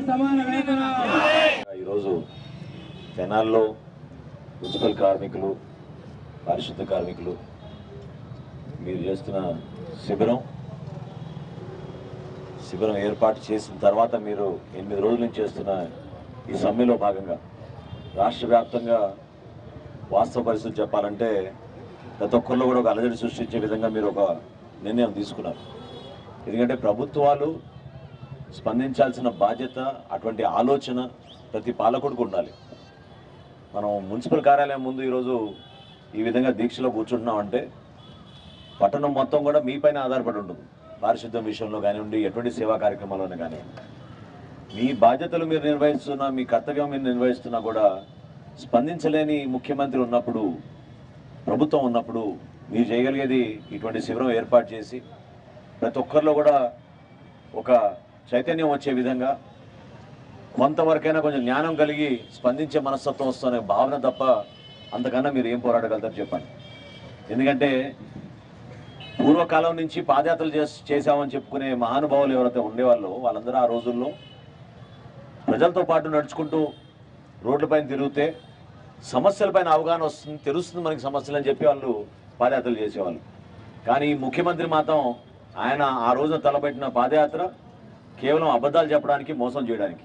సమాన వేతన. ఈరోజు తెనాల్లో మున్సిపల్ కార్మికులు, పారిశుద్ధ కార్మికులు మీరు చేస్తున్న శిబిరం ఏర్పాటు చేసిన తర్వాత మీరు 8 రోజుల నుంచి చేస్తున్న ఈ సమ్మెలో భాగంగా రాష్ట్ర వ్యాప్తంగా వాస్తవ పరిస్థితి చెప్పాలంటే ప్రతి ఒక్కరిలో కూడా ఒక అలజడి సృష్టించే విధంగా మీరు ఒక నిర్ణయం తీసుకున్నారు. ఎందుకంటే ప్రభుత్వాలు స్పందించాల్సిన బాధ్యత, అటువంటి ఆలోచన ప్రతి పాలకుడికి ఉండాలి. మనం మున్సిపల్ కార్యాలయం ముందు ఈరోజు ఈ విధంగా దీక్షలో కూర్చుంటున్నామంటే పట్టణం మొత్తం కూడా మీపైన ఆధారపడి ఉంటుంది. పారిశుద్ధ్యం విషయంలో కానివ్వండి, ఎటువంటి సేవా కార్యక్రమాల్లోనే కానివ్వండి, మీ బాధ్యతలు మీరు నిర్వహిస్తున్నా, మీ కర్తవ్యం మీరు నిర్వహిస్తున్నా కూడా స్పందించలేని ముఖ్యమంత్రి ఉన్నప్పుడు, ప్రభుత్వం ఉన్నప్పుడు మీరు చేయగలిగేది ఇటువంటి శిబిరం ఏర్పాటు చేసి ప్రతి ఒక్కరిలో కూడా ఒక చైతన్యం వచ్చే విధంగా కొంతవరకైనా కొంచెం జ్ఞానం కలిగి స్పందించే మనస్తత్వం వస్తున్న భావన తప్ప అంతకన్నా మీరు ఏం పోరాడగలుగుతారు చెప్పండి. ఎందుకంటే పూర్వకాలం నుంచి పాదయాత్రలు చేశామని చెప్పుకునే మహానుభావులు ఎవరైతే ఉండేవాళ్ళో వాళ్ళందరూ ఆ రోజుల్లో ప్రజలతో పాటు నడుచుకుంటూ రోడ్లపైన తిరిగితే సమస్యలపైన అవగాహన వస్తుంది, తెలుస్తుంది మనకి సమస్యలు అని చెప్పి వాళ్ళు పాదయాత్రలు చేసేవాళ్ళు. కానీ ముఖ్యమంత్రి మాత్రం ఆయన ఆ రోజున తలపెట్టిన పాదయాత్ర కేవలం అబద్ధాలు చెప్పడానికి, మోసం చేయడానికి.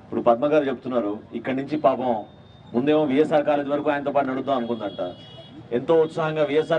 ఇప్పుడు పద్మ గారు చెప్తున్నారు, ఇక్కడి నుంచి పాపం ముందేమో విఎస్ఆర్ కాలేజ్ వరకు ఆయనతో పాటు నడుద్దాం అనుకుందంట. ఎంతో ఉత్సాహంగా విఎస్ఆర్